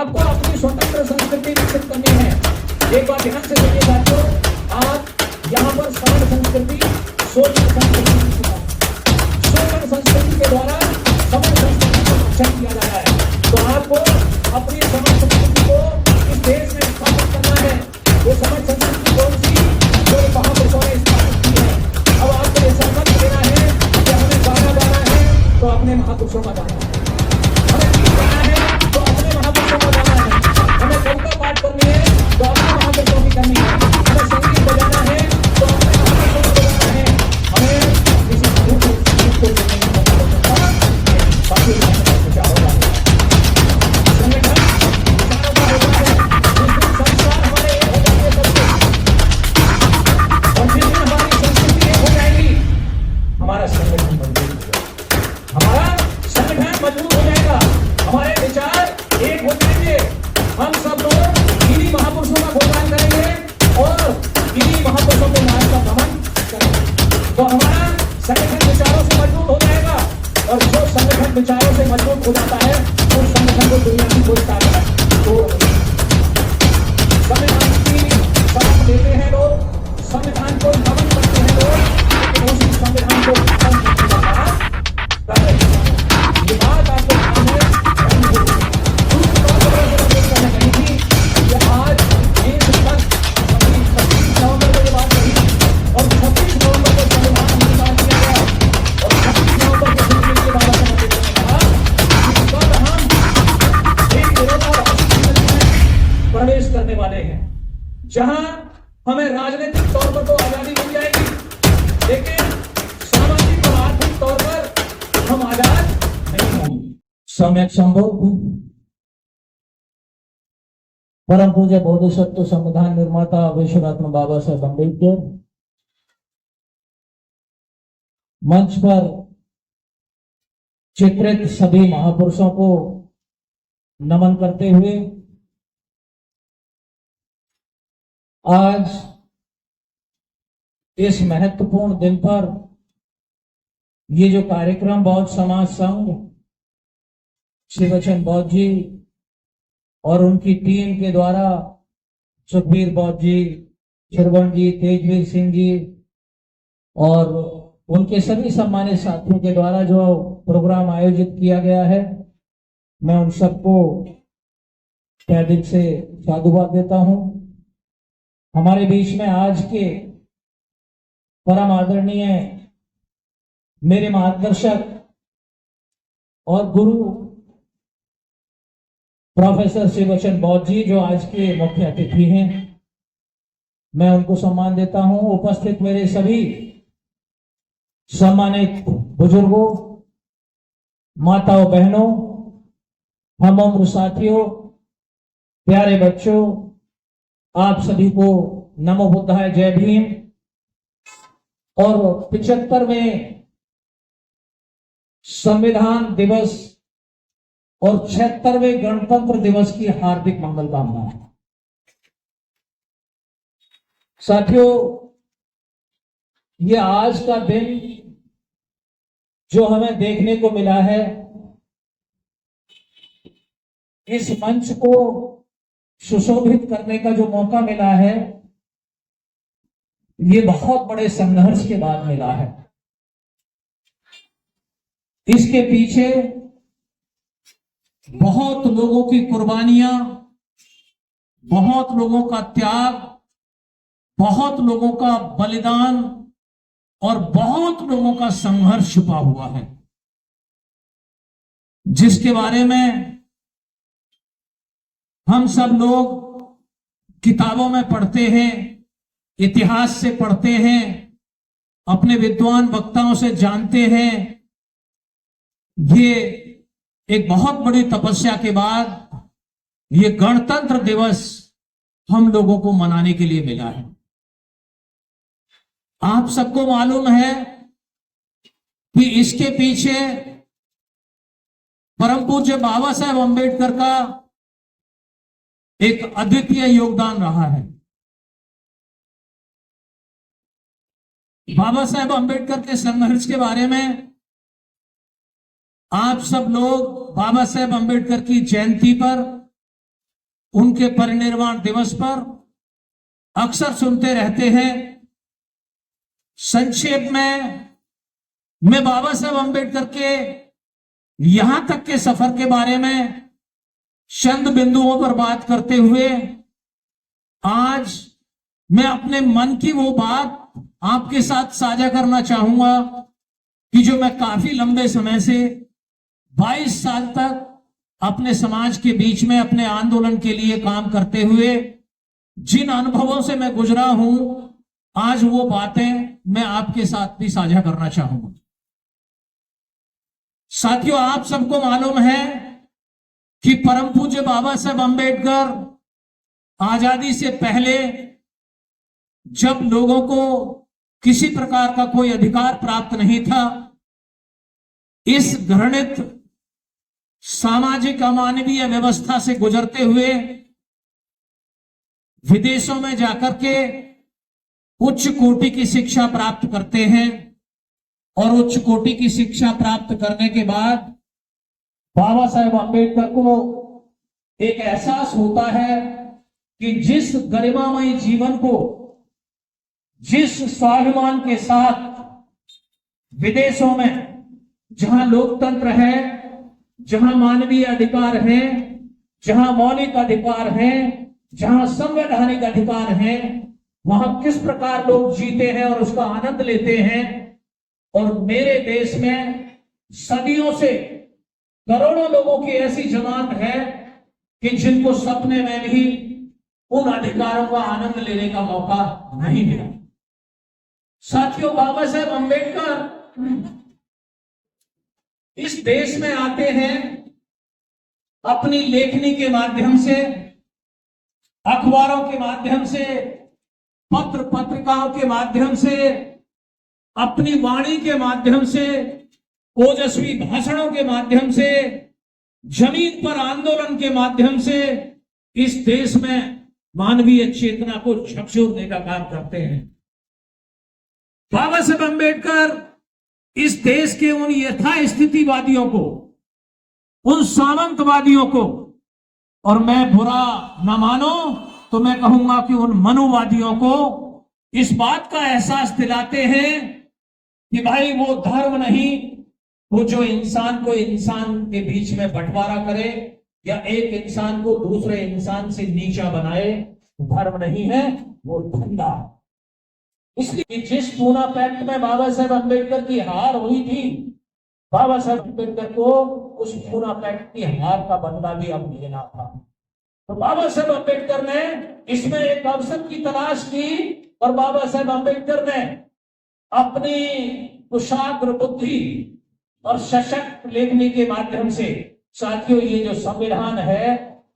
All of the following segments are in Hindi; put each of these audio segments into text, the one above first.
आपको अपनी स्वतंत्र संस्कृति विकसित करनी है। एक बार ध्यान से सुनिए साथियों, आप यहाँ पर समण संस्कृति, सोचन संस्कृति सोचन संस्कृति के द्वारा समण संस्कृति को रक्षण किया जा रहा है। तो आपको अपनी समण संस्कृति को इस देश में स्थापित करना है। वो समण संस्कृति कौन सी, जो महापुरुषों ने स्थापित की है। अब आपको ये संकल्प लेना है कि हमें गाना गाना है तो अपने महापुरुषों का गाना है, हमें गीत गाना है तो अपने महापुरुषों का गाना है, हमें कविता पाठ करनी है तो अपने महापुरुषों की करनी है, हमें संगीत बजाना है तो अपने महापुरुषों को बजाना है, हमें किसी झूठ को लेने की बाकी विचार होगा। संगठन विचारों का होता है, जिस दिन संस्कार हमारे एक हो जाएंगे सबके, और जिस दिन हमारी संस्कृति एक हो जाएगी, हमारा संगठन मजबूत हो जाएगा, हमारा संगठन मजबूत हो जाएगा, हमारे विचार एक हो जाएंगे। हम सब लोग इन्हीं महापुरुषों का गुणगान करेंगे और इन्हीं महापुरुषों के नाम का भ्रमण करेंगे। तो हमारा संगठन विचारों से मजबूत हो जाएगा, और जो संगठन विचारों से मजबूत हो जाता है उस संगठन को दुनिया की कोई ताकत संविधान की शपथ लेते हैं लोग, संविधान को नमन करते हैं लोग, लेकिन उसी संविधान को खत्म करने का काम कर रहे हैं। ये बात आपको ध्यान में रखनी होगी। दूसरी बात करने कही थी कि आज देश तक 25 नवंबर को ये बात कही और 26 नवंबर को संविधान निर्माण किया गया और 26 नवंबर को फिर ये बाबा साहब अम्बेडकर ने कहा कि कल हम एक विरोधाभासी जीवन में प्रवेश करने वाले हैं, जहां हमें राजनीतिक तौर पर तो आजादी मिल जाएगी, लेकिन सामाजिक और आर्थिक तौर पर हम आजाद नहीं होंगे। सम्यक संबोध परम पूज्य बोधिसत्व संविधान निर्माता विश्वरत्न बाबा साहेब अम्बेडकर मंच पर चित्रित सभी महापुरुषों को नमन करते हुए आज इस महत्वपूर्ण दिन पर ये जो कार्यक्रम बौद्ध समाज संघ, श्री वचन बौद्ध जी और उनकी टीम के द्वारा सुखबीर बौद्ध जी, श्रवण जी, तेजवीर सिंह जी और उनके सभी सम्मानित साथियों के द्वारा जो प्रोग्राम आयोजित किया गया है, मैं उन सबको तहे दिल से साधुवाद देता हूं। हमारे बीच में आज के परम आदरणीय मेरे मार्गदर्शक और गुरु प्रोफेसर श्री वचन बौद्ध जी जो आज के मुख्य अतिथि हैं, मैं उनको सम्मान देता हूं। उपस्थित मेरे सभी सम्मानित बुजुर्गों, माताओं, बहनों, हम उम्र साथियों, प्यारे बच्चों, आप सभी को नमो बुद्धाय, जय भीम। और 75वें संविधान दिवस और 76वें गणतंत्र दिवस की हार्दिक मंगल कामनाएं। साथियों, ये आज का दिन जो हमें देखने को मिला है, इस मंच को सुशोभित करने का जो मौका मिला है, ये बहुत बड़े संघर्ष के बाद मिला है। इसके पीछे बहुत लोगों की कुर्बानियां, बहुत लोगों का त्याग, बहुत लोगों का बलिदान और बहुत लोगों का संघर्ष छुपा हुआ है, जिसके बारे में हम सब लोग किताबों में पढ़ते हैं, इतिहास से पढ़ते हैं, अपने विद्वान वक्ताओं से जानते हैं। ये एक बहुत बड़ी तपस्या के बाद ये गणतंत्र दिवस हम लोगों को मनाने के लिए मिला है। आप सबको मालूम है कि इसके पीछे परम पूज्य बाबा साहेब अम्बेडकर का एक अद्वितीय योगदान रहा है। बाबा साहेब अम्बेडकर के संघर्ष के बारे में आप सब लोग बाबा साहेब अम्बेडकर की जयंती पर उनके परिनिर्वाण दिवस पर अक्सर सुनते रहते हैं। संक्षेप में मैं बाबा साहब अम्बेडकर के यहां तक के सफर के बारे में चंद बिंदुओं पर बात करते हुए आज मैं अपने मन की वो बात आपके साथ साझा करना चाहूंगा कि जो मैं काफी लंबे समय से 22 साल तक अपने समाज के बीच में अपने आंदोलन के लिए काम करते हुए जिन अनुभवों से मैं गुजरा हूं, आज वो बातें मैं आपके साथ भी साझा करना चाहूंगा। साथियों, आप सबको मालूम है कि परम पूज्य बाबा साहब अम्बेडकर आजादी से पहले जब लोगों को किसी प्रकार का कोई अधिकार प्राप्त नहीं था, इस घृणित सामाजिक अमानवीय व्यवस्था से गुजरते हुए विदेशों में जाकर के उच्च कोटि की शिक्षा प्राप्त करते हैं और उच्च कोटि की शिक्षा प्राप्त करने के बाद बाबा साहेब अम्बेडकर को एक एहसास होता है कि जिस गरिमामयी जीवन को, जिस स्वाभिमान के साथ विदेशों में जहां लोकतंत्र है, जहां मानवीय अधिकार है, जहां मौलिक अधिकार है, जहां संवैधानिक अधिकार है, वहां किस प्रकार लोग जीते हैं और उसका आनंद लेते हैं। और मेरे देश में सदियों से करोड़ों लोगों की ऐसी जमात है कि जिनको सपने में भी उन अधिकारों का आनंद लेने का मौका नहीं मिला। साथियों, बाबा साहेब अम्बेडकर इस देश में आते हैं अपनी लेखनी के माध्यम से, अखबारों के माध्यम से, पत्र पत्रिकाओं के माध्यम से, अपनी वाणी के माध्यम से, ओजस्वी भाषणों के माध्यम से, जमीन पर आंदोलन के माध्यम से इस देश में मानवीय चेतना को झकझोरने का काम करते हैं। बाबा साहेब अम्बेडकर इस देश के उन यथास्थितिवादियों को, उन सामंतवादियों को, और मैं बुरा न मानो तो मैं कहूंगा कि उन मनुवादियों को इस बात का एहसास दिलाते हैं कि भाई वो धर्म नहीं, वो जो इंसान को इंसान के बीच में बंटवारा करे या एक इंसान को दूसरे इंसान से नीचा बनाए, धर्म नहीं है, वो धंधा है। इसलिए जिस पूना पैक्ट में बाबा साहेब अम्बेडकर की हार हुई थी, बाबा साहेब अम्बेडकर को उस पूना पैक्ट की हार का बदला भी अब लेना था। तो बाबा साहेब अम्बेडकर ने इसमें एक अवसर की तलाश की और बाबा साहेब अम्बेडकर ने अपनी कुशाग्र बुद्धि और सशक्त लेखनी के माध्यम से, साथियों, ये जो संविधान है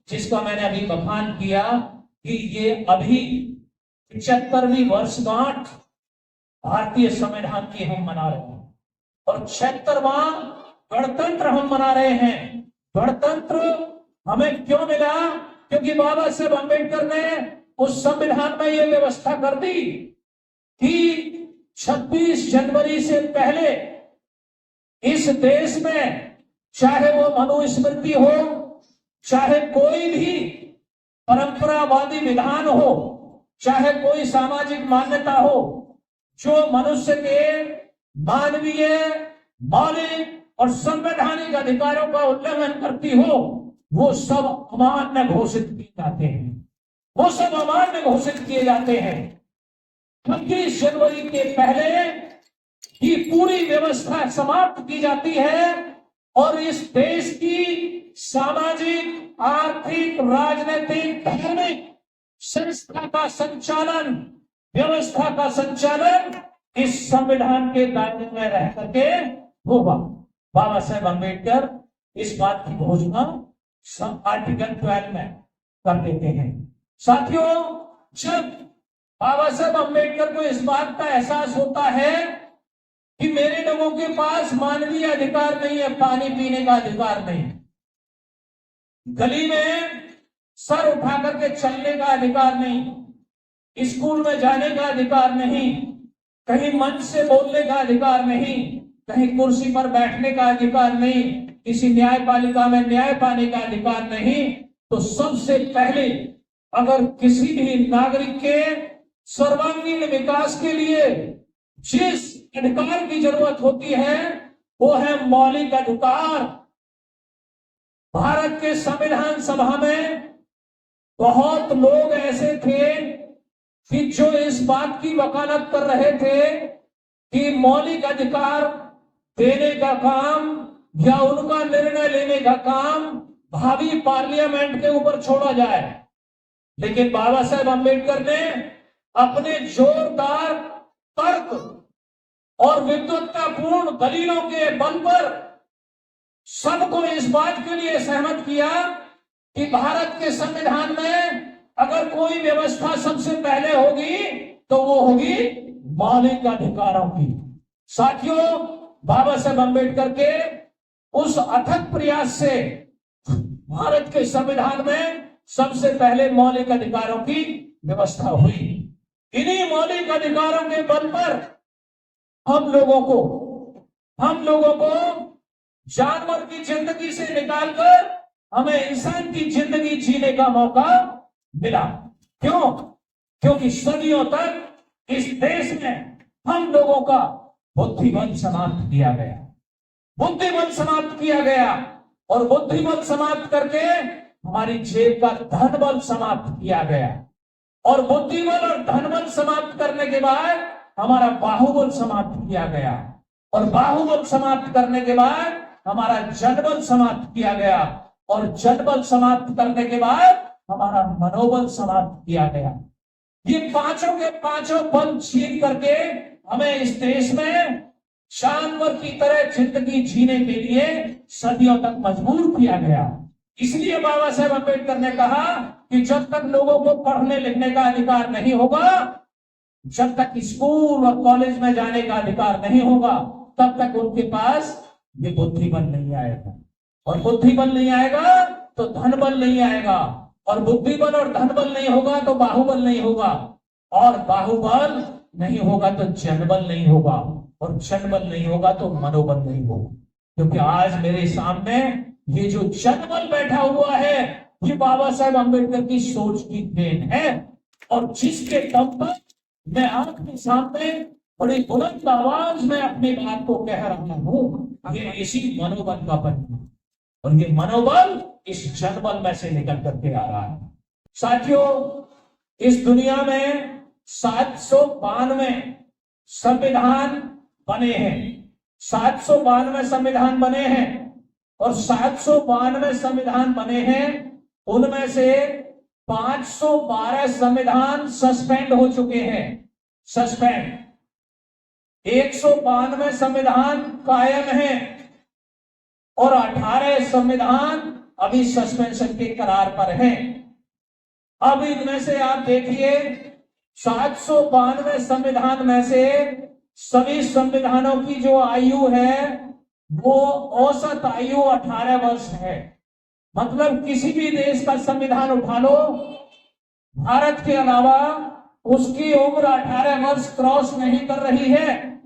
जिसका मैंने अभी बखान किया कि ये अभी 75वीं वर्षगांठ भारतीय संविधान की हम मना रहे हैं और 76वां गणतंत्र हम मना रहे हैं। गणतंत्र हमें क्यों मिला? क्योंकि बाबा साहेब अम्बेडकर ने उस संविधान में यह व्यवस्था कर दी कि 26 जनवरी से पहले इस देश में चाहे वो मनुस्मृति हो, चाहे कोई भी परंपरावादी विधान हो, चाहे कोई सामाजिक मान्यता हो, जो मनुष्य के मानवीय, मौलिक और संवैधानिक अधिकारों का उल्लंघन करती हो, वो सब अमान्य घोषित किए जाते हैं। वो सब अमान्य घोषित किए जाते हैं। 25 जनवरी के पहले की पूरी व्यवस्था समाप्त की जाती है और इस देश की सामाजिक, आर्थिक, राजनीतिक, धार्मिक संस्था का संचालन, व्यवस्था का संचालन इस संविधान के दायरे में रह करके होगा। बाबा साहेब अम्बेडकर इस बात की घोषणा आर्टिकल 12 में कर देते हैं। साथियों, जब बाबा साहेब अम्बेडकर को इस बात का एहसास होता है कि मेरे लोगों के पास मानवीय अधिकार नहीं है, पानी पीने का अधिकार नहीं, गली में सर उठा करके चलने का अधिकार नहीं, स्कूल में जाने का अधिकार नहीं, कहीं मंच से बोलने का अधिकार नहीं, कहीं कुर्सी पर बैठने का अधिकार नहीं, किसी न्यायपालिका में न्याय पाने का अधिकार नहीं, तो सबसे पहले अगर किसी भी नागरिक के सर्वांगीण विकास के लिए जिस अधिकार की जरूरत होती है वो है मौलिक अधिकार। भारत के संविधान सभा में बहुत लोग ऐसे थे कि जो इस बात की वकालत कर रहे थे कि मौलिक अधिकार देने का काम या उनका निर्णय लेने का काम भावी पार्लियामेंट के ऊपर छोड़ा जाए। लेकिन बाबा साहेब अम्बेडकर ने अपने जोरदार तर्क और विद्वत्तापूर्ण दलीलों के बल पर सबको इस बात के लिए सहमत किया कि भारत के संविधान में अगर कोई व्यवस्था सबसे पहले होगी तो वो होगी मौलिक अधिकारों की। साथियों, बाबा साहेब अम्बेडकर के उस अथक प्रयास से भारत के संविधान में सबसे पहले मौलिक अधिकारों की व्यवस्था हुई। इन्हीं मौलिक अधिकारों के बल पर हम लोगों को जानवर की जिंदगी से निकालकर हमें इंसान की जिंदगी जीने का मौका मिला। क्यों? क्योंकि सदियों तक इस देश में हम लोगों का बुद्धिबल समाप्त किया गया। बुद्धिबल समाप्त किया गया और बुद्धिबल समाप्त करके हमारी जेब का धनबल समाप्त किया गया और बुद्धिबल और धनबल समाप्त करने के बाद हमारा बाहुबल समाप्त किया गया और बाहुबल समाप्त करने के बाद हमारा जनबल समाप्त किया गया और जनबल समाप्त करने के बाद हमारा मनोबल समाप्त किया गया। ये पांचों के पांचों बल छीन करके हमें इस देश में जानवर की तरह जिंदगी जीने के लिए सदियों तक मजबूर किया गया। इसलिए बाबा साहेब अम्बेडकर ने कहा कि जब तक लोगों को पढ़ने लिखने का अधिकार नहीं होगा, जब तक स्कूल और कॉलेज में जाने का अधिकार नहीं होगा, तब तक उनके पास ये बुद्धिबल नहीं आएगा और बुद्धिबल नहीं आएगा तो धनबल नहीं आएगा और बुद्धिबल और धनबल नहीं होगा तो बाहुबल नहीं होगा और बाहुबल नहीं होगा तो जनबल नहीं होगा और जनबल नहीं होगा तो मनोबल नहीं होगा। क्योंकि आज मेरे सामने ये जो जनबल बैठा हुआ है ये बाबा साहेब अम्बेडकर की सोच की देन है और जिसके दम पर मैं आपके सामने बड़ी बुलंद आवाज में अपनी बात को कह रहा हूं। ये इसी मनोबल का परिणाम और ये मनोबल इस जनबल में से निकल करके आ रहा है। साथियों, इस दुनिया में 792 संविधान बने हैं। 792 संविधान बने हैं और 792 संविधान बने हैं उनमें से 512 संविधान सस्पेंड हो चुके हैं। सस्पेंड 192 संविधान कायम है और 18 संविधान अभी सस्पेंशन के करार पर हैं। अब इनमें से आप देखिए 792 संविधान में से सभी संविधानों की जो आयु है वो औसत आयु 18 वर्ष है। मतलब किसी भी देश का संविधान उठा लो, भारत के अलावा उसकी उम्र 18 वर्ष क्रॉस नहीं कर रही है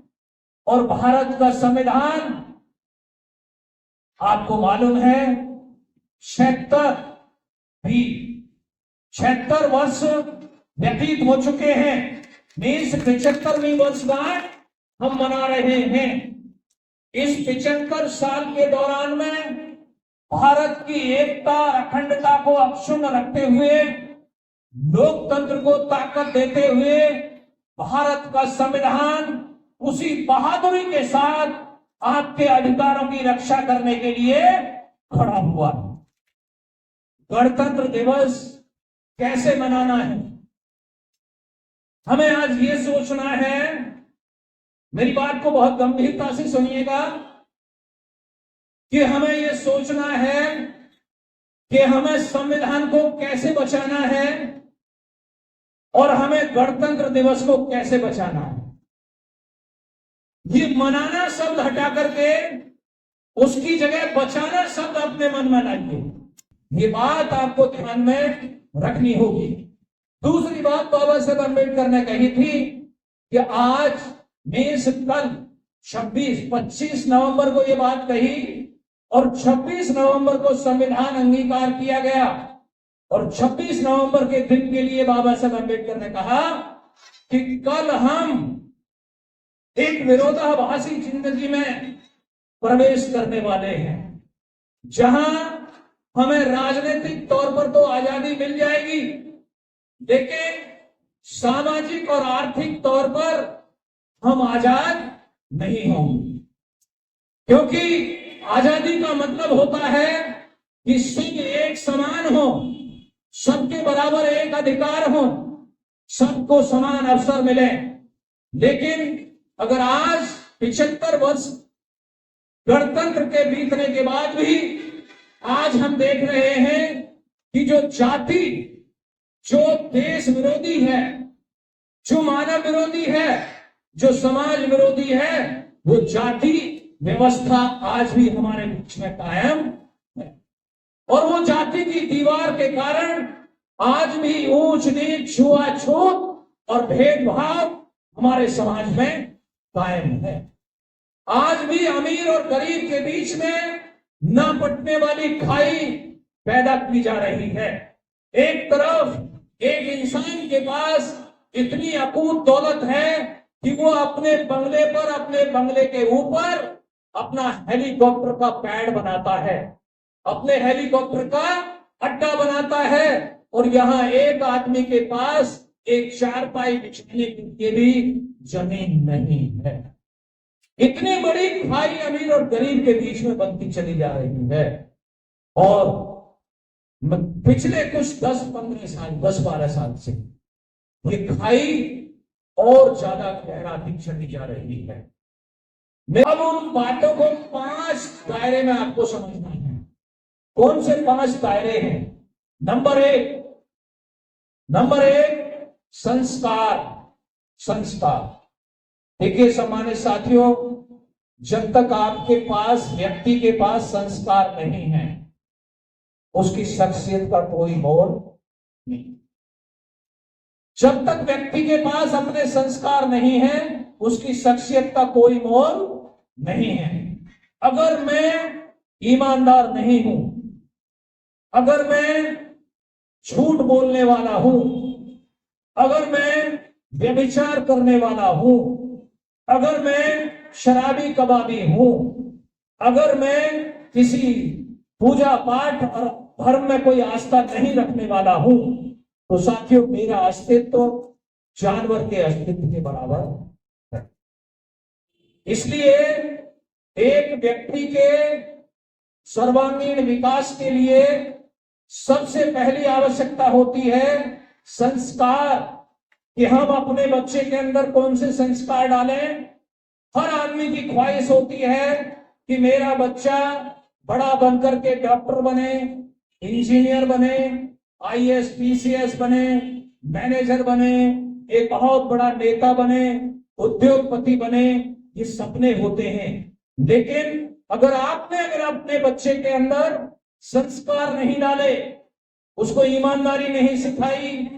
और भारत का संविधान आपको मालूम है 76 वर्ष व्यतीत हो चुके हैं। मीन्स 75वीं वर्षगांठ हम मना रहे हैं। इस 75 साल के दौरान में भारत की एकता अखंडता को अक्षुण्ण रखते हुए, लोकतंत्र को ताकत देते हुए भारत का संविधान उसी बहादुरी के साथ आपके अधिकारों की रक्षा करने के लिए खड़ा हुआ। गणतंत्र दिवस कैसे मनाना है, हमें आज ये सोचना है। मेरी बात को बहुत गंभीरता से सुनिएगा कि हमें ये सोचना है कि हमें संविधान को कैसे बचाना है और हमें गणतंत्र दिवस को कैसे बचाना है। ये मनाना शब्द हटा करके उसकी जगह बचाना शब्द अपने मन में लाइए। ये बात आपको ध्यान में रखनी होगी। दूसरी बात बाबा साहेब अम्बेडकर ने कही थी कि आज मीन्स कल 25 नवंबर को ये बात कही और 26 नवंबर को संविधान अंगीकार किया गया और 26 नवंबर के दिन के लिए बाबा साहब अम्बेडकर ने कहा कि कल हम एक विरोधाभासी जिंदगी में प्रवेश करने वाले हैं, जहां हमें राजनीतिक तौर पर तो आजादी मिल जाएगी, लेकिन सामाजिक और आर्थिक तौर पर हम आजाद नहीं होंगे। क्योंकि आजादी का मतलब होता है कि सब एक समान हो, सबके बराबर एक अधिकार हो, सबको समान अवसर मिले। लेकिन अगर आज 75 वर्ष गणतंत्र के बीतने के बाद भी आज हम देख रहे हैं कि जो जाति, जो देश विरोधी है, जो मानव विरोधी है, जो समाज विरोधी है, वो जाति व्यवस्था आज भी हमारे बीच में कायम है। और वो जाति की दीवार के कारण आज भी ऊंच नीच, छुआछूत और भेदभाव हमारे समाज में कायम है। आज भी अमीर और गरीब के बीच में न पटने वाली खाई पैदा की जा रही है। एक तरफ एक इंसान के पास इतनी अकूत दौलत है कि वो अपने बंगले पर, अपने बंगले के ऊपर अपना हेलीकॉप्टर का पैड बनाता है, अपने हेलीकॉप्टर का अड्डा बनाता है, और यहाँ एक आदमी के पास एक चारपाई बिछाने के लिए भी जमीन नहीं है। इतनी बड़ी खाई अमीर और गरीब के बीच में बनती चली जा रही है। और पिछले कुछ 10-15 साल, 10-12 साल से ये खाई और ज्यादा गहराती चली जा रही है। मैं अब उन बातों को 5 दायरे में आपको समझना है। कौन से 5 दायरे हैं? नंबर एक संस्कार। देखिए सम्मानित साथियों, जब तक आपके पास, व्यक्ति के पास संस्कार नहीं है, उसकी शख्सियत का कोई मोल नहीं। जब तक व्यक्ति के पास अपने संस्कार नहीं है, उसकी शख्सियत का कोई मोल नहीं है। अगर मैं ईमानदार नहीं हूं, अगर मैं झूठ बोलने वाला हूं, अगर मैं व्यभिचार करने वाला हूं, अगर मैं शराबी कबाबी हूं, अगर मैं किसी पूजा पाठ और धर्म में कोई आस्था नहीं रखने वाला हूं, तो साथियों मेरा अस्तित्व जानवर के अस्तित्व के बराबर है। इसलिए एक व्यक्ति के सर्वांगीण विकास के लिए सबसे पहली आवश्यकता होती है संस्कार, कि हम अपने बच्चे के अंदर कौन से संस्कार डालें। हर आदमी की ख्वाहिश होती है कि मेरा बच्चा बड़ा बनकर के डॉक्टर बने, इंजीनियर बने, आईएएस पीसीएस बने, मैनेजर बने, एक बहुत बड़ा नेता बने, उद्योगपति बने। ये सपने होते हैं। लेकिन अगर अपने बच्चे के अंदर संस्कार नहीं डाले, उसको ईमानदारी नहीं सिखाई,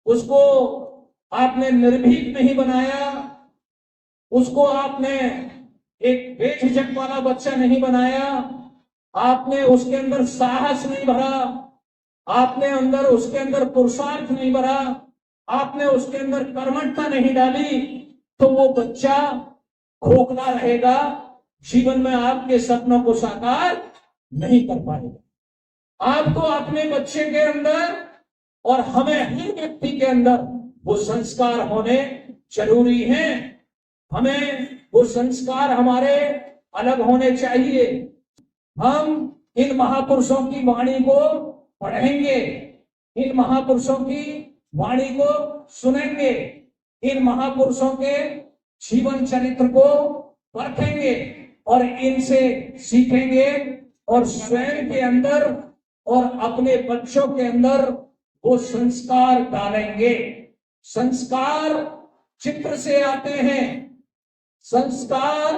उसको आपने निर्भीक नहीं बनाया, उसको आपने एक बेझिझक वाला बच्चा नहीं बनाया, आपने उसके अंदर साहस नहीं भरा, आपने उसके अंदर पुरुषार्थ नहीं भरा, आपने उसके अंदर कर्मठता नहीं डाली, तो वो बच्चा खोखला रहेगा, जीवन में आपके सपनों को साकार नहीं कर पाएगा। आपको अपने बच्चे के अंदर और हमें हर व्यक्ति के अंदर वो संस्कार होने जरूरी हैं। हमें वो संस्कार हमारे अलग होने चाहिए। हम इन महापुरुषों की वाणी को पढ़ेंगे, इन महापुरुषों की वाणी को सुनेंगे, इन महापुरुषों के जीवन चरित्र को परखेंगे और इनसे सीखेंगे और स्वयं के अंदर और अपने बच्चों के अंदर वो संस्कार डालेंगे। संस्कार चित्र से आते हैं, संस्कार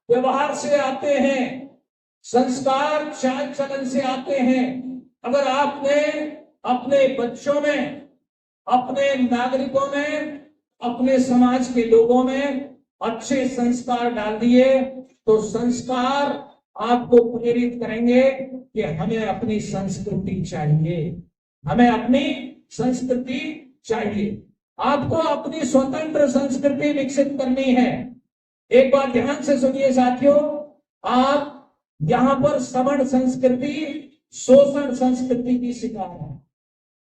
व्यवहार से आते हैं, संस्कार चाल चलन से आते हैं। अगर आपने अपने बच्चों में, अपने नागरिकों में, अपने समाज के लोगों में अच्छे संस्कार डाल दिए, तो संस्कार आपको प्रेरित करेंगे कि हमें अपनी संस्कृति चाहिए, हमें अपनी संस्कृति चाहिए। आपको अपनी स्वतंत्र संस्कृति विकसित करनी है। एक बात ध्यान से सुनिए साथियों, आप यहां पर सवर्ण संस्कृति शोषण संस्कृति की शिकार है।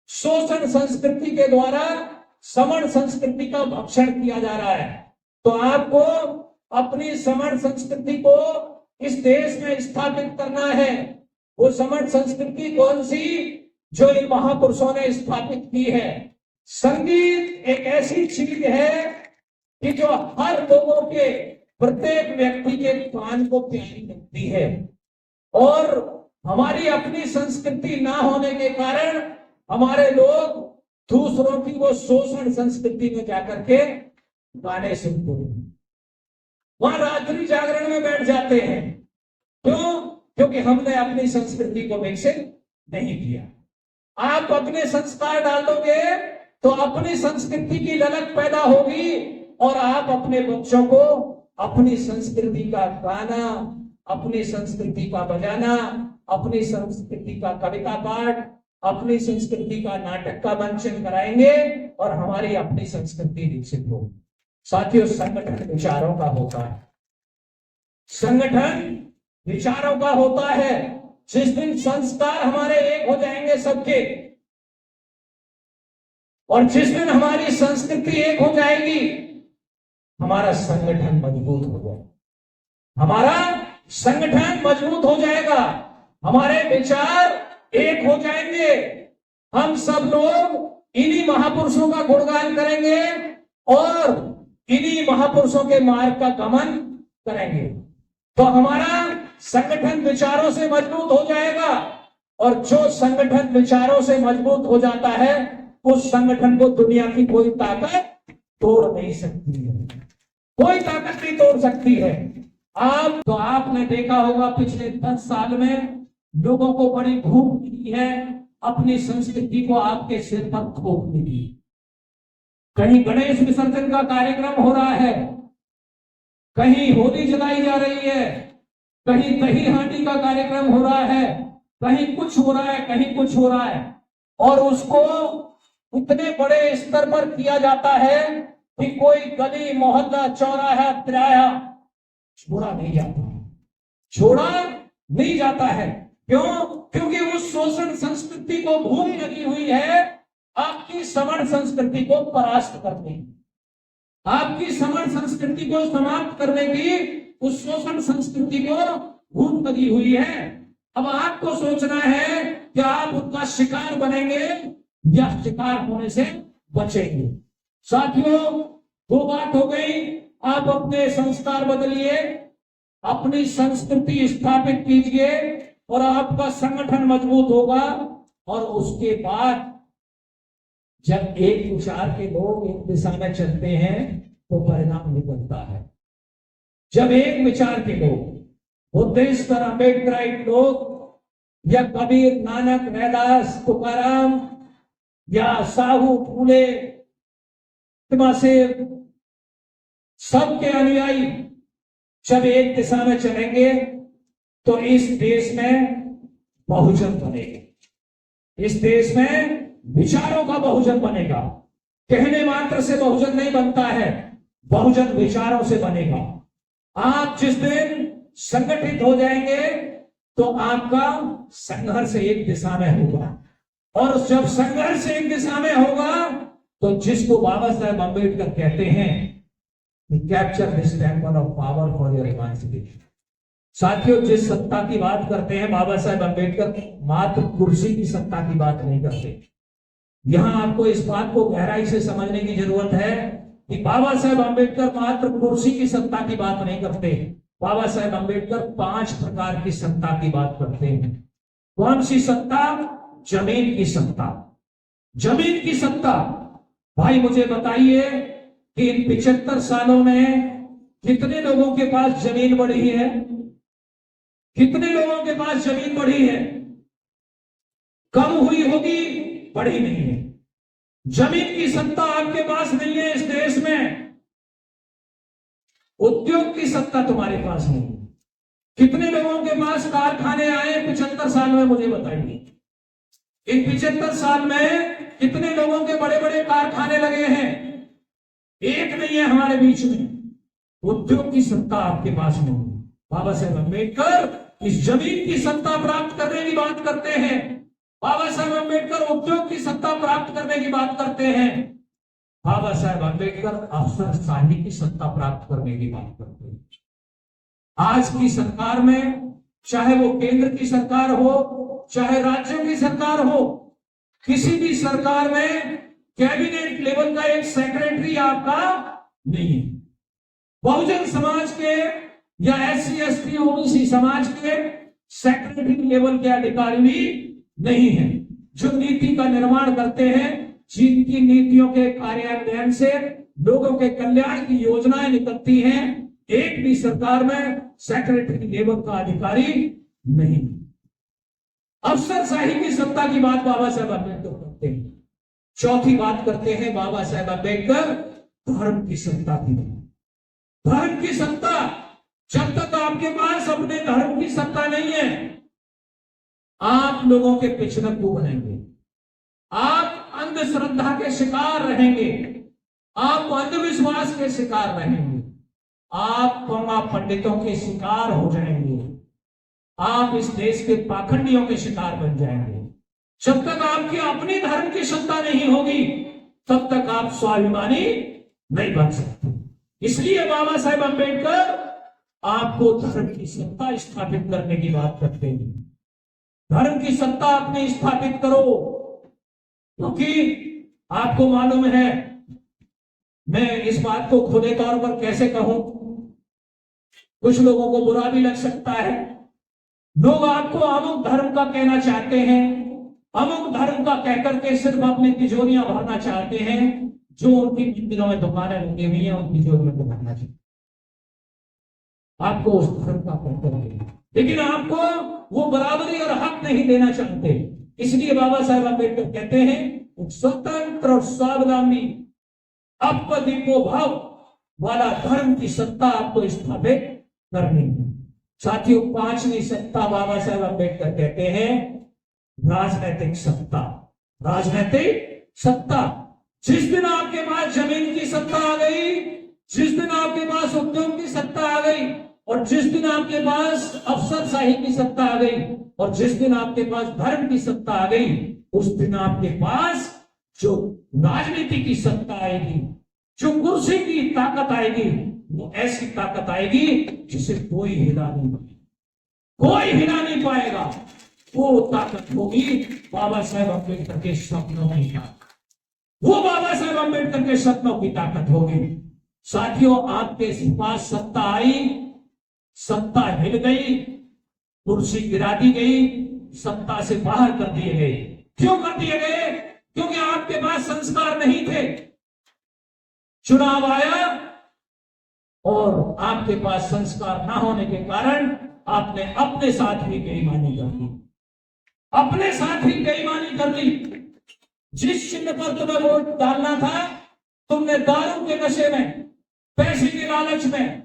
शोषण संस्कृति के द्वारा सवर्ण संस्कृति का भक्षण किया जा रहा है। तो आपको अपनी सवर्ण संस्कृति को इस देश में स्थापित करना है। वो सवर्ण संस्कृति कौन सी? जो इन महापुरुषों ने स्थापित की है। संगीत एक ऐसी चीज है कि जो हर लोगों के, प्रत्येक व्यक्ति के कान को प्यारी लगती है। और हमारी अपनी संस्कृति ना होने के कारण हमारे लोग दूसरों की वो शोषण संस्कृति में जाकर के गाने सुनते हैं, वहां रात्रि जागरण में बैठ जाते हैं। क्यों? क्योंकि हमने अपनी संस्कृति को विकसित नहीं किया। आप अपने संस्कार डालोगे तो अपनी संस्कृति की ललक पैदा होगी और आप अपने बच्चों को अपनी संस्कृति का गाना, अपनी संस्कृति का बजाना, अपनी संस्कृति का कविता पाठ, अपनी संस्कृति का नाटक का मंचन कराएंगे और हमारी अपनी संस्कृति विकसित होगी। साथियों, संगठन विचारों का होता है। संगठन विचारों का होता है। जिस दिन संस्कार हमारे एक हो जाएंगे सबके, और जिस दिन हमारी संस्कृति एक हो जाएगी, हमारा संगठन मजबूत हो जाएगा। हमारा संगठन मजबूत हो जाएगा, हमारे विचार एक हो जाएंगे। हम सब लोग इन्हीं महापुरुषों का गुणगान करेंगे और इन्हीं महापुरुषों के मार्ग का गमन करेंगे। तो हमारा संगठन विचारों से मजबूत हो जाएगा। और जो संगठन विचारों से मजबूत हो जाता है, उस संगठन को दुनिया की कोई ताकत तोड़ नहीं सकती है। कोई ताकत नहीं तोड़ सकती है। आपने देखा होगा पिछले 10 साल में लोगों को बड़ी भूख मिली है अपनी संस्कृति को आपके सिर पर थोपने की। कहीं गणेश विसर्जन का कार्यक्रम हो रहा है, कहीं होली जलाई जा रही है, कहीं दही हांडी का कार्यक्रम हो रहा है, कहीं कुछ हो रहा है, कहीं कुछ हो रहा है, और उसको इतने बड़े स्तर पर किया जाता है कि कोई गली मोहल्ला चौराहा तिराया छोड़ा नहीं जाता, छोड़ा नहीं जाता है। क्यों? क्योंकि उस शोषण संस्कृति को भूख लगी हुई है आपकी सवर्ण संस्कृति को परास्त करने की, आपकी सवर्ण संस्कृति को समाप्त करने की उस शोषण संस्कृति को भूख लगी हुई है। अब आपको सोचना है कि आप उनका शिकार बनेंगे या शिकार होने से बचेंगे। साथियों, दो बात हो गई। आप अपने संस्कार बदलिए, अपनी संस्कृति स्थापित कीजिए और आपका संगठन मजबूत होगा। और उसके बाद जब एक विचार के लोग एक दिशा में चलते हैं तो परिणाम निकलता है। जब एक विचार के लोग, बुद्धिस्ट और अम्बेडकराइट लोग या कबीर, नानक, रैदास, तुकाराम या साहू, फूले, से सबके अनुयायी जब एक दिशा में चलेंगे तो इस देश में बहुजन बनेगा। इस देश में विचारों का बहुजन बनेगा। कहने मात्र से बहुजन नहीं बनता है, बहुजन विचारों से बनेगा। आप जिस दिन संगठित हो जाएंगे तो आपका संघर्ष एक दिशा में होगा, और जब संघर्ष एक दिशा में होगा तो जिसको बाबा साहेब अम्बेडकर कहते हैं, capture this temple of power for your इमांसिपेशन। साथियों, जिस सत्ता की बात करते हैं बाबा साहेब अम्बेडकर, मात्र कुर्सी की सत्ता की बात नहीं करते। यहां आपको इस बात को गहराई से समझने की जरूरत है कि बाबा साहेब अम्बेडकर मात्र कुर्सी की सत्ता की बात नहीं करते। बाबा साहेब अम्बेडकर 5 प्रकार की सत्ता की बात करते हैं। कौन सी सत्ता? जमीन की सत्ता। जमीन की सत्ता। भाई मुझे बताइए कि इन 75 सालों में कितने लोगों के पास जमीन बढ़ी है? कितने लोगों के पास जमीन बढ़ी है? कम हुई होगी, बढ़ी नहीं है। जमीन की सत्ता आपके पास नहीं है इस देश में। उद्योग की सत्ता तुम्हारे पास नहीं है। कितने लोगों के पास कारखाने आए 75 साल में? मुझे बताइए। इन 75 साल में कितने लोगों के बड़े बड़े कारखाने लगे हैं? एक नहीं है हमारे बीच में। उद्योग की सत्ता आपके पास नहीं है। बाबा साहेब अम्बेडकर इस जमीन की सत्ता प्राप्त करने की बात करते हैं। बाबा साहेब अम्बेडकर उद्योग की सत्ता प्राप्त करने की बात करते हैं। बाबा साहेब अम्बेडकर अफसरशाही की सत्ता प्राप्त करने की बात करते हैं। आज की सरकार में, चाहे वो केंद्र की सरकार हो, चाहे राज्यों की सरकार हो, किसी भी सरकार में कैबिनेट लेवल का एक सेक्रेटरी आपका नहीं है। बहुजन समाज के या SC ST OBC समाज के सेक्रेटरी लेवल के अधिकारी भी नहीं है, जो नीति का निर्माण करते हैं, जिनकी नीतियों के कार्यान्वयन से लोगों के कल्याण की योजनाएं निकलती हैं। एक भी सरकार में सेक्रेटरी लेवल का अधिकारी नहीं। अफसरशाही की सत्ता की बात बाबा साहेब अम्बेडकर करते हैं। चौथी बात करते हैं बाबा साहेब अम्बेडकर धर्म की सत्ता की। धर्म की सत्ता, जब तक आपके पास अपने धर्म की सत्ता नहीं है, आप लोगों के पिछड़कू बनेंगे, आप अंधश्रद्धा के शिकार रहेंगे, आप अंधविश्वास के शिकार रहेंगे, आप पौना पंडितों के शिकार हो जाएंगे, आप इस देश के पाखंडियों के शिकार बन जाएंगे। जब तक आपकी अपनी धर्म की सत्ता नहीं होगी, तब तक आप स्वाभिमानी नहीं बन सकते। इसलिए बाबा साहेब अम्बेडकर आपको धर्म की सत्ता स्थापित करने की बात करते हैं। धर्म की सत्ता आपने स्थापित करो, क्योंकि आपको मालूम है, मैं इस बात को खुले तौर पर कैसे कहूं, कुछ लोगों को बुरा भी लग सकता है। लोग आपको अमुक धर्म का कहना चाहते हैं, अमुक धर्म का कहकर के सिर्फ अपनी तिजोरियां भरना चाहते हैं। जो उनकी मंदिरों में दुकानें लगी हुई हैं, उन तिजोरियों को भरना चाहिए। आपको उस धर्म का कहकर के, लेकिन आपको वो बराबरी और हक नहीं देना चाहते। इसलिए बाबा साहेब अम्बेडकर कहते हैं, स्वतंत्र और स्वावलंबी अपदीपो भाव वाला धर्म की सत्ता आपको स्थापित करनी है। साथियों, पांचवी सत्ता बाबा साहेब अम्बेडकर कहते हैं राजनैतिक सत्ता। राजनैतिक सत्ता, जिस दिन आपके पास जमीन की सत्ता आ गई, जिस दिन आपके पास उद्योग की सत्ता आ गई, और जिस दिन आपके पास अफसरशाही की सत्ता आ गई, और जिस दिन आपके पास धर्म की सत्ता आ गई, उस दिन आपके पास जो राजनीति की सत्ता आएगी, जो कुर्सी की ताकत आएगी, वो ऐसी ताकत आएगी जिसे कोई हिला नहीं पाएगा, कोई हिला नहीं पाएगा। वो ताकत होगी बाबा साहेब अम्बेडकर के सपनों की ताकत। वो बाबा साहेब अम्बेडकर के सपनों की ताकत होगी। साथियों, आपके पास सत्ता आई, सत्ता हिल गई, कुर्सी गिरा दी गई, सत्ता से बाहर कर दिए गए। क्यों कर दिए गए? क्योंकि आपके पास संस्कार नहीं थे। चुनाव आया और आपके पास संस्कार ना होने के कारण आपने अपने साथ ही बेईमानी कर दी, अपने साथ ही बेईमानी कर ली। जिस चिन्ह पर तुम्हें वोट डालना था, तुमने दारू के नशे में, पैसे के लालच में,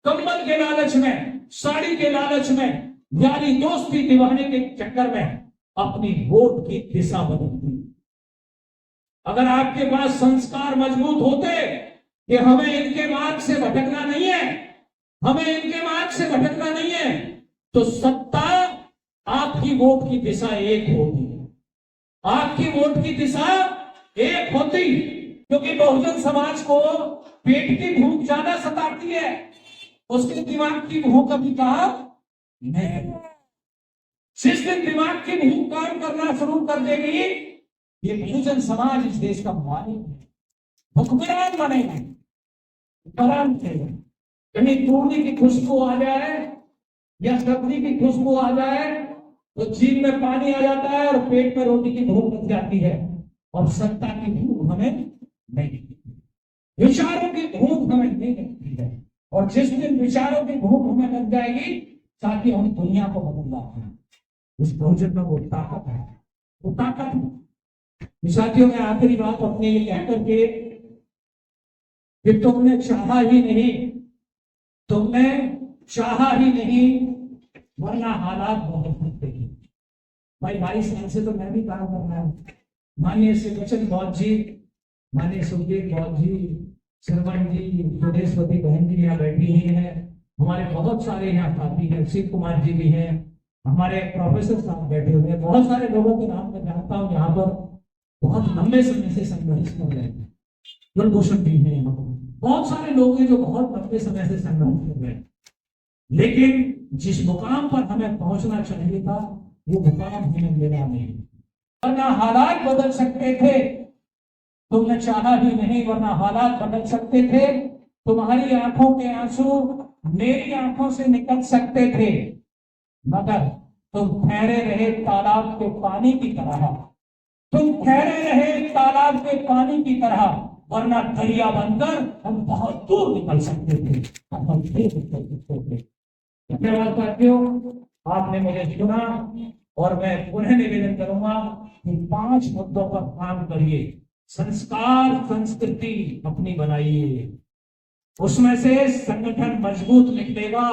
कंबल के लालच में, साड़ी के लालच में, यारी दोस्ती निभाने के चक्कर में अपनी वोट की दिशा बदल दी। अगर आपके पास संस्कार मजबूत होते कि हमें इनके मार्ग से भटकना नहीं है, हमें इनके मार्ग से भटकना नहीं है, तो सत्ता आपकी वोट की दिशा एक होती, आपकी वोट की दिशा एक होती। क्योंकि बहुजन समाज को पेट की भूख ज्यादा सताती है, उसके दिमाग की भूख अभी कहा नहीं। जिस दिन दिमाग की भूख काम करना शुरू कर देगी, ये बहुजन समाज इस देश का मालिक है, हुक्मरान बनेगा, हुक्मरान थे। कहीं तूड़ी की खुशबू आ जाए या सब्जी की खुशबू आ जाए तो जीभ में पानी आ जाता है और पेट में रोटी की भूख लग जाती है, और सत्ता की भूख हमें नहीं, विचारों की भूख हमें नहीं लगती है। और जिस दिन विचारों की भूख हमें लग जाएगी, ताकि हम दुनिया को बदल लाते हैं। इस बहुजन में वो ताकत है, वो ताकत है। साथियों, में आखिरी बात अपने ये कहकर के कि तुमने चाहा ही नहीं, तुमने चाहा ही नहीं, वरना हालात बहुत देंगे। भाई 22 साल से तो मैं भी काम कर रहा हूँ। माननीय श्री बच्चन बौद्ध जी, माननीय सुखदेव बौद्ध जी, श्रवण जी, सुरेशवती बहन जी यहाँ बैठी हुई है, हमारे बहुत सारे यहाँ साथी हैं, शिव कुमार जी भी हैं, हमारे प्रोफेसर साहब बैठे हुए हैं, बहुत सारे लोगों के नाम मैं जानता हूँ यहाँ पर बहुत लंबे समय से संघर्ष कर रहे हैं। कुलभूषण भी है यहाँ पर, बहुत सारे लोग हैं जो बहुत लंबे समय से संघर्ष कर रहे हैं, लेकिन जिस मुकाम पर हमें पहुंचना चाहिए था वो मुकाम हमें मिला नहीं। वरना हालात बदल सकते थे, तुमने चाहा ही नहीं, वरना हालात बदल सकते थे। तुम्हारी आंखों के आंसू मेरी आंखों से निकल सकते थे, मगर तुम ठहरे रहे तालाब के पानी की तरह, तुम ठहरे रहे तालाब के पानी की तरह, वरना दरिया बनकर हम बहुत दूर निकल सकते थे, हम फिर निकल सकते थे। धन्यवाद साथियों, आपने मुझे सुना और मैं पुनः निवेदन करूंगा कि 5 मुद्दों पर काम करिए। संस्कार संस्कृति अपनी बनाइए, उसमें से संगठन मजबूत निकलेगा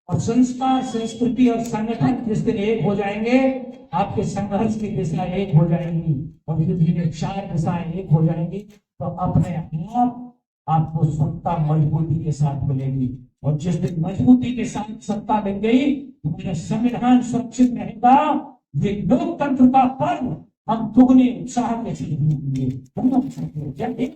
और संस्कार संस्कृति और संगठन जिस दिन एक हो जाएंगे, आपके संघर्ष की दिशा एक हो जाएंगी और धीरे 4 दिशाएं एक हो जाएंगी, तो अपने आप आपको सत्ता मजबूती के साथ मिलेगी। और जिस दिन मजबूती के साथ सत्ता मिल गई, मेरा संविधान सुरक्षित रहेगा। ये लोकतंत्र का पर्व हम दुगने उत्साह के साथ मनाएंगे।